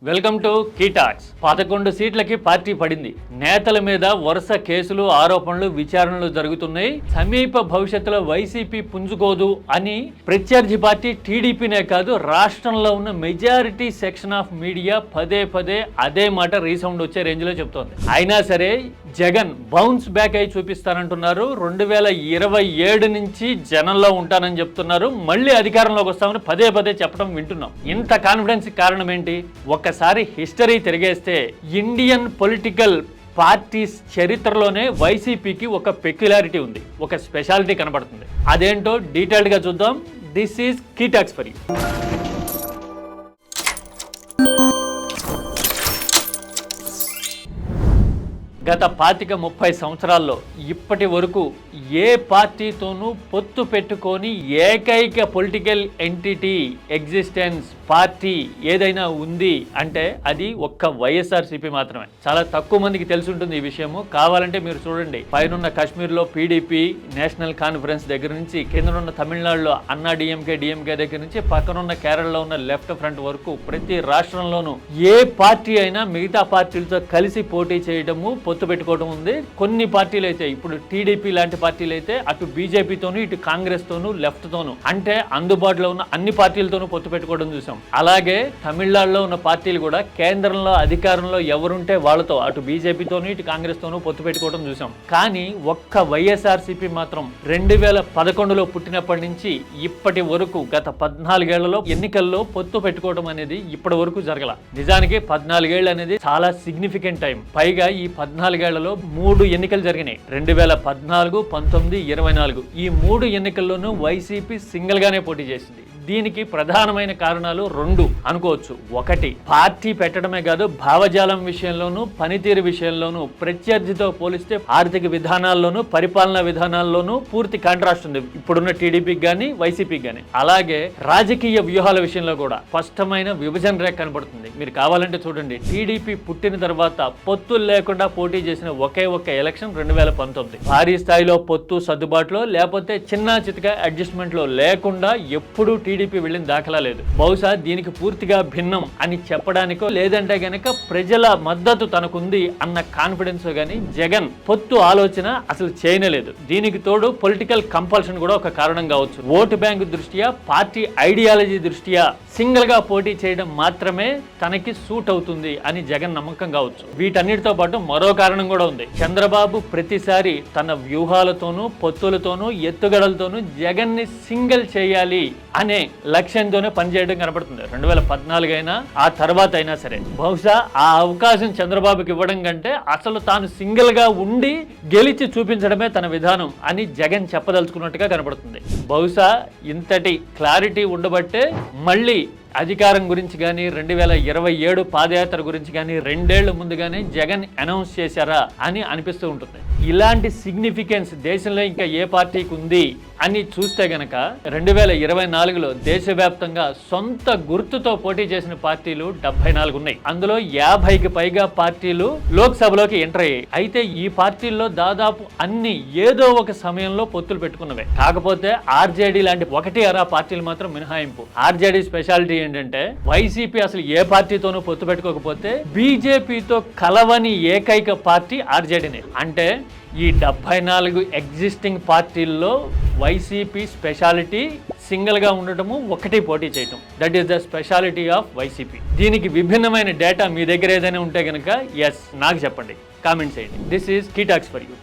Welcome to KTalks. 11 సీట్లకి party పడింది. నేతల మీద వరుస కేసులు, ఆరోపణలు, విచారణలు జరుగుతున్నాయి. సమీప భవిష్యత్తులో వైసీపీ పుంజుకోదు అని ప్రత్యర్థి పార్టీ టీడీపీనే కాదు, రాష్ట్రంలో ఉన్న మెజారిటీ సెక్షన్ ఆఫ్ మీడియా పదే పదే అదే మాట రీసౌండ్ వచ్చే రేంజ్ లో చెప్తోంది. అయినా సరే జగన్ బౌన్స్ బ్యాక్ అయి చూపిస్తానంటున్నారు. 2027 నుంచి జనంలో ఉంటానని చెప్తున్నారు. మళ్ళీ అధికారంలోకి వస్తామని పదే పదే చెప్పడం వింటున్నాం. ఇంత కాన్ఫిడెన్స్ కారణం ఏంటి? ఒక్కసారి హిస్టరీ తిరిగేస్తే ఇండియన్ పొలిటికల్ పార్టీస్ చరిత్రలోనే వైసీపీకి ఒక పెక్యులారిటీ ఉంది, ఒక స్పెషాలిటీ కనబడుతుంది. అదేంటో డీటెయిల్డ్గా చూద్దాం. This is KTalks for you. గత 25-30 సంవత్సరాల్లో ఇప్పటి వరకు ఏ పార్టీతోనూ పొత్తు పెట్టుకొని ఏకైక పొలిటికల్ ఎంటిటీ ఎగ్జిస్టెన్స్ పార్టీ ఏదైనా ఉంది అంటే అది ఒక్క వైఎస్ఆర్సీపీ మాత్రమే. చాలా తక్కువ మందికి తెలిసి ఉంటుంది ఈ విషయము. కావాలంటే మీరు చూడండి, పైనున్న కాశ్మీర్లో పీడీపీ నేషనల్ కాన్ఫరెన్స్ దగ్గర నుంచి, కిందనున్న తమిళనాడులో అన్నా డిఎంకే దగ్గర నుంచి, పక్కనున్న కేరళలో ఉన్న లెఫ్ట్ ఫ్రంట్ వరకు ప్రతి రాష్ట్రంలోనూ ఏ పార్టీ అయినా మిగతా పార్టీలతో కలిసి పోటీ చేయడము, పొత్తు పెట్టుకోవడం ఉంది. కొన్ని పార్టీలు అయితే, ఇప్పుడు టీడీపీ లాంటి పార్టీలు అయితే అటు బీజేపీతోనూ ఇటు కాంగ్రెస్ తోనూ లెఫ్ట్ తోనూ, అంటే అందుబాటులో ఉన్న అన్ని పార్టీలతోనూ పొత్తు పెట్టుకోవడం చూసాం. అలాగే తమిళనాడులో ఉన్న పార్టీలు కూడా కేంద్రంలో అధికారంలో ఎవరుంటే వాళ్ళతో, అటు బీజేపీతోనూ ఇటు కాంగ్రెస్ తోనూ పొత్తు పెట్టుకోవడం చూసాం. కానీ ఒక్క వైఎస్ఆర్సీపీ మాత్రం 2011లో పుట్టినప్పటి నుంచి ఇప్పటి వరకు గత 14 ఏళ్లలో ఎన్నికల్లో పొత్తు పెట్టుకోవడం అనేది ఇప్పటి వరకు జరగల. నిజానికి 14 ఏళ్ళు అనేది చాలా సిగ్నిఫికెంట్ టైం. పైగా ఈ 14 ఏళ్లలో 3 ఎన్నికలు జరిగినాయి. 2014, 19, 24 ఈ 3 ఎన్నికల్లోనూ వైసీపీ సింగిల్ గానే పోటీ చేసింది. దీనికి ప్రధానమైన కారణాలు 2 అనుకోవచ్చు. ఒకటి, పార్టీ పెట్టడమే కాదు, భావజాలం విషయంలోనూ పనితీరు విషయంలోనూ ప్రత్యర్థితో పోలిస్తే ఆర్థిక విధానాల్లోనూ పరిపాలనా విధానాల్లోనూ పూర్తి కాంట్రాస్ట్ ఉంది ఇప్పుడున్న టీడీపీకి కానీ వైసీపీకి కానీ. అలాగే రాజకీయ వ్యూహాల విషయంలో కూడా స్పష్టమైన విభజన రేఖ కనబడుతుంది. మీరు కావాలంటే చూడండి, టీడీపీ పుట్టిన తర్వాత పొత్తులు లేకుండా పోటీ చేసిన ఒకే ఒక్క ఎలక్షన్ 2019. భారీ స్థాయిలో పొత్తు సర్దుబాటులో లేకపోతే చిన్న చితక అడ్జస్ట్మెంట్ లో లేకుండా ఎప్పుడూ టీడీపీ వెళ్ళిన దాఖలా లేదు. బహుశా దీనికి పూర్తిగా భిన్నం అని చెప్పడానికో లేదంటే గనక ప్రజల మద్దతు తనకుంది అన్న కాన్ఫిడెన్స్ గానీ జగన్ పొత్తు ఆలోచన అసలు చేయలేదు. దీనికి తోడు పొలిటికల్ కంపల్షన్ కూడా ఒక కారణం కావచ్చు. ఓటు బ్యాంకు దృష్ట్యా, పార్టీ ఐడియాలజీ దృష్ట్యా సింగిల్ గా పోటీ చేయడం మాత్రమే తనకి సూట్ అవుతుంది అని జగన్ నమ్మకం కావచ్చు. వీటన్నిటితో పాటు మరో కారణం కూడా ఉంది. చంద్రబాబు ప్రతిసారి తన వ్యూహాలతోనూ పొత్తులతోనూ ఎత్తుగడలతోనూ జగన్ ని సింగిల్ చేయాలి అనే లక్ష్యంతోనే పనిచేయడం కనబడుతుంది. 2014 అయినా ఆ తర్వాత అయినా సరే బహుశా ఆ అవకాశం చంద్రబాబుకి ఇవ్వడం కంటే అసలు తాను సింగిల్ గా ఉండి గెలిచి చూపించడమే తన విధానం అని జగన్ చెప్పదలుచుకున్నట్టుగా కనబడుతుంది. బహుశా ఇంతటి క్లారిటీ ఉండబట్టే మళ్ళీ అధికారం గురించి కానీ 2027 పాదయాత్ర గురించి కానీ 2 ఏళ్ల ముందుగానే జగన్ అనౌన్స్ చేశారా అని అనిపిస్తూ ఉంటుంది. ఇలాంటి సిగ్నిఫికెన్స్ దేశంలో ఇంకా ఏ పార్టీకి ఉంది అని చూస్తే గనక 2024లో దేశవ్యాప్తంగా సొంత గుర్తుతో పోటీ చేసిన పార్టీలు 74 ఉన్నాయి. అందులో 50కి పైగా పార్టీలు లోక్సభలోకి ఎంటర్ అయ్యాయి. అయితే ఈ పార్టీల్లో దాదాపు అన్ని ఏదో ఒక సమయంలో పొత్తులు పెట్టుకున్నవే. కాకపోతే ఆర్జేడీ లాంటి 1-2 పార్టీలు మాత్రం మినహాయింపు. ఆర్జేడీ స్పెషాలిటీ ఏంటంటే వైసీపీ అసలు ఏ పార్టీతోనూ పొత్తు పెట్టుకోకపోతే బీజేపీతో కలవని ఏకైక పార్టీ ఆర్జేడీనే. అంటే ఈ 74 ఎగ్జిస్టింగ్ పార్టీల్లో వైసీపీ స్పెషాలిటీ సింగిల్ గా ఉండటము, ఒకటి పోటీ చేయటం. That is the speciality of YCP. దీనికి విభిన్నమైన డేటా మీ దగ్గర ఏదైనా ఉంటే కనుక ఎస్ నాకు చెప్పండి, కామెంట్ చేయండి. This is KTalks for you.